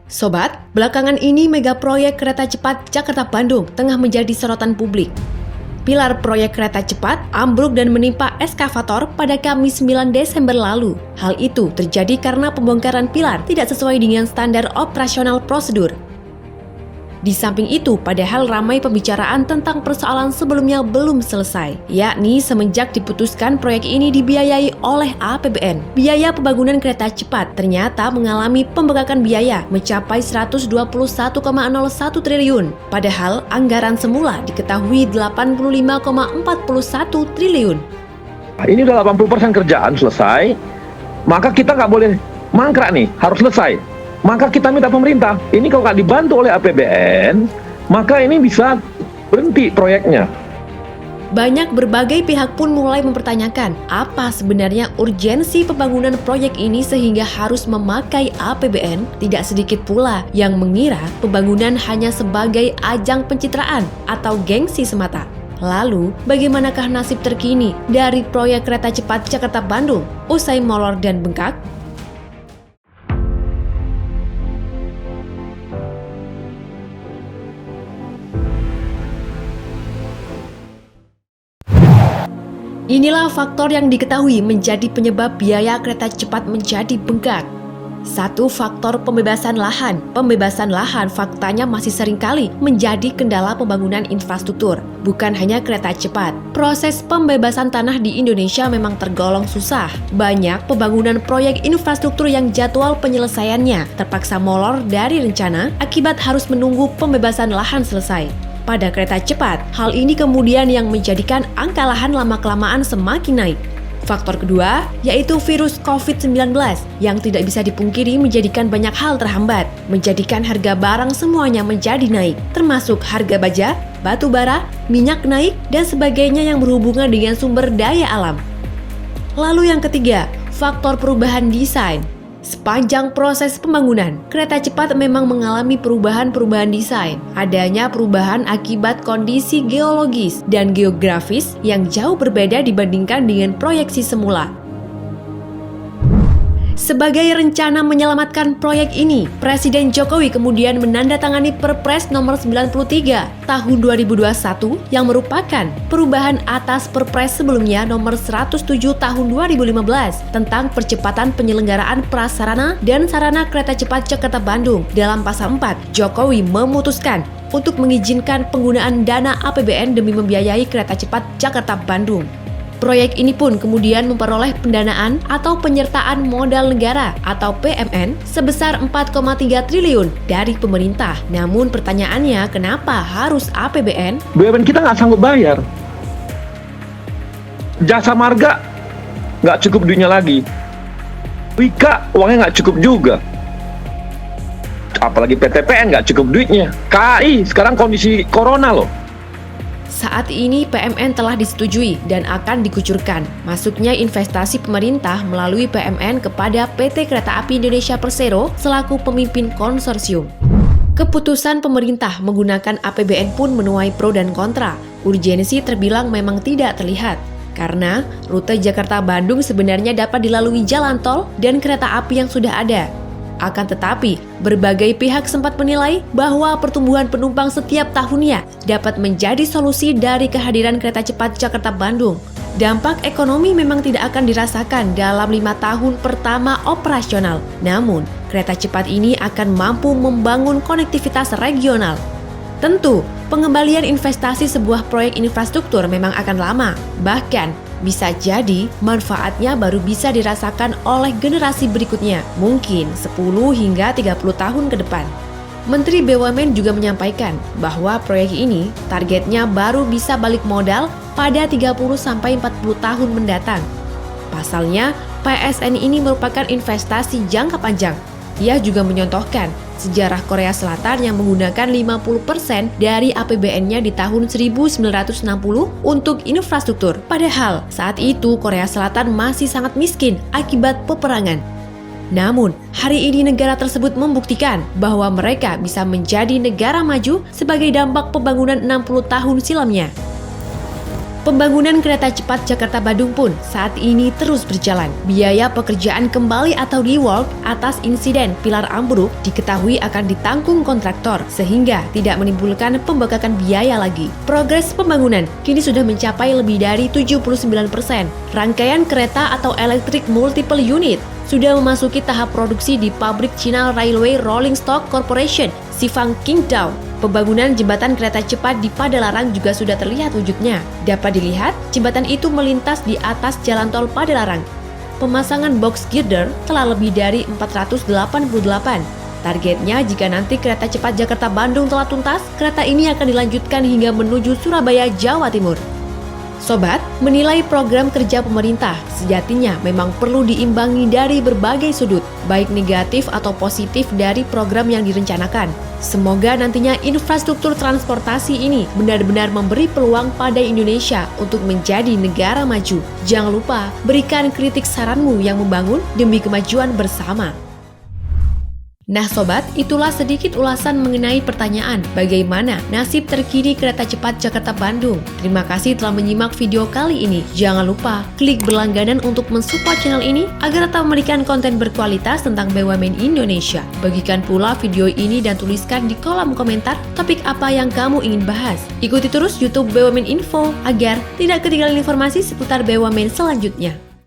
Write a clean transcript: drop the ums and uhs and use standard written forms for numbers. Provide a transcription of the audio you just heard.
Sobat, belakangan ini mega proyek kereta cepat Jakarta-Bandung tengah menjadi sorotan publik. Pilar proyek kereta cepat ambruk dan menimpa eskavator pada Kamis 9 Desember lalu. Hal itu terjadi karena pembongkaran pilar tidak sesuai dengan standar operasional prosedur. Di samping itu, padahal ramai pembicaraan tentang persoalan sebelumnya belum selesai, yakni semenjak diputuskan proyek ini dibiayai oleh APBN. Biaya pembangunan kereta cepat ternyata mengalami pembengkakan biaya mencapai 121,01 triliun, padahal anggaran semula diketahui 85,41 triliun. Ini udah 80% kerjaan selesai, maka kita nggak boleh mangkrak nih, harus selesai. Maka kita minta pemerintah, ini kalau nggak dibantu oleh APBN, maka ini bisa berhenti proyeknya. Banyak berbagai pihak pun mulai mempertanyakan apa sebenarnya urgensi pembangunan proyek ini sehingga harus memakai APBN. Tidak sedikit pula yang mengira pembangunan hanya sebagai ajang pencitraan atau gengsi semata. Lalu, bagaimanakah nasib terkini dari proyek kereta cepat Jakarta-Bandung usai molor dan bengkak? Inilah faktor yang diketahui menjadi penyebab biaya kereta cepat menjadi bengkak. 1. Faktor pembebasan lahan. Pembebasan lahan faktanya masih seringkali menjadi kendala pembangunan infrastruktur, bukan hanya kereta cepat. Proses pembebasan tanah di Indonesia memang tergolong susah. Banyak pembangunan proyek infrastruktur yang jadwal penyelesaiannya terpaksa molor dari rencana akibat harus menunggu pembebasan lahan selesai. Pada kereta cepat, hal ini kemudian yang menjadikan angka lahan lama-kelamaan semakin naik. Faktor kedua, yaitu virus COVID-19 yang tidak bisa dipungkiri menjadikan banyak hal terhambat, menjadikan harga barang semuanya menjadi naik, termasuk harga baja, batu bara, minyak naik, dan sebagainya yang berhubungan dengan sumber daya alam. Lalu yang ketiga, faktor perubahan desain. Sepanjang proses pembangunan, kereta cepat memang mengalami perubahan-perubahan desain. Adanya perubahan akibat kondisi geologis dan geografis yang jauh berbeda dibandingkan dengan proyeksi semula. Sebagai rencana menyelamatkan proyek ini, Presiden Jokowi kemudian menandatangani Perpres nomor 93 tahun 2021 yang merupakan perubahan atas Perpres sebelumnya nomor 107 tahun 2015 tentang percepatan penyelenggaraan prasarana dan sarana kereta cepat Jakarta-Bandung. Dalam pasal 4, Jokowi memutuskan untuk mengizinkan penggunaan dana APBN demi membiayai kereta cepat Jakarta-Bandung. Proyek ini pun kemudian memperoleh pendanaan atau penyertaan modal negara atau PMN sebesar 4,3 triliun dari pemerintah. Namun pertanyaannya, kenapa harus APBN? BUMN kita nggak sanggup bayar. Jasa Marga nggak cukup duitnya lagi. Wika uangnya nggak cukup juga. Apalagi PTPN nggak cukup duitnya. KAI sekarang kondisi corona loh. Saat ini PMN telah disetujui dan akan dikucurkan. Masuknya investasi pemerintah melalui PMN kepada PT Kereta Api Indonesia Persero selaku pemimpin konsorsium. Keputusan pemerintah menggunakan APBN pun menuai pro dan kontra. Urgensi terbilang memang tidak terlihat, karena rute Jakarta-Bandung sebenarnya dapat dilalui jalan tol dan kereta api yang sudah ada. Akan tetapi, berbagai pihak sempat menilai bahwa pertumbuhan penumpang setiap tahunnya dapat menjadi solusi dari kehadiran kereta cepat Jakarta-Bandung. Dampak ekonomi memang tidak akan dirasakan dalam 5 tahun pertama operasional. Namun, kereta cepat ini akan mampu membangun konektivitas regional. Tentu, pengembalian investasi sebuah proyek infrastruktur memang akan lama. Bahkan, bisa jadi manfaatnya baru bisa dirasakan oleh generasi berikutnya, mungkin 10 hingga 30 tahun ke depan. Menteri BUMN juga menyampaikan bahwa proyek ini targetnya baru bisa balik modal pada 30-40 tahun mendatang. Pasalnya, PSN ini merupakan investasi jangka panjang. Ia juga menyontohkan sejarah Korea Selatan yang menggunakan 50% dari APBN-nya di tahun 1960 untuk infrastruktur. Padahal saat itu Korea Selatan masih sangat miskin akibat peperangan. Namun, hari ini negara tersebut membuktikan bahwa mereka bisa menjadi negara maju sebagai dampak pembangunan 60 tahun silamnya. Pembangunan kereta cepat Jakarta-Bandung pun saat ini terus berjalan. Biaya pekerjaan kembali atau rework atas insiden pilar ambruk diketahui akan ditanggung kontraktor sehingga tidak menimbulkan pembengkakan biaya lagi. Progres pembangunan kini sudah mencapai lebih dari 79%. Rangkaian kereta atau electric multiple unit sudah memasuki tahap produksi di pabrik China Railway Rolling Stock Corporation, Sifang Qingdao. Pembangunan jembatan kereta cepat di Padalarang juga sudah terlihat wujudnya. Dapat dilihat, jembatan itu melintas di atas jalan tol Padalarang. Pemasangan box girder telah lebih dari 488. Targetnya jika nanti kereta cepat Jakarta-Bandung telah tuntas, kereta ini akan dilanjutkan hingga menuju Surabaya, Jawa Timur. Sobat, menilai program kerja pemerintah sejatinya memang perlu diimbangi dari berbagai sudut, baik negatif atau positif dari program yang direncanakan. Semoga nantinya infrastruktur transportasi ini benar-benar memberi peluang pada Indonesia untuk menjadi negara maju. Jangan lupa berikan kritik saranmu yang membangun demi kemajuan bersama. Nah sobat, itulah sedikit ulasan mengenai pertanyaan bagaimana nasib terkini kereta cepat Jakarta-Bandung. Terima kasih telah menyimak video kali ini. Jangan lupa klik berlangganan untuk mensupport channel ini agar tetap memberikan konten berkualitas tentang BUMN Indonesia. Bagikan pula video ini dan tuliskan di kolom komentar topik apa yang kamu ingin bahas. Ikuti terus YouTube BUMN Info agar tidak ketinggalan informasi seputar BUMN selanjutnya.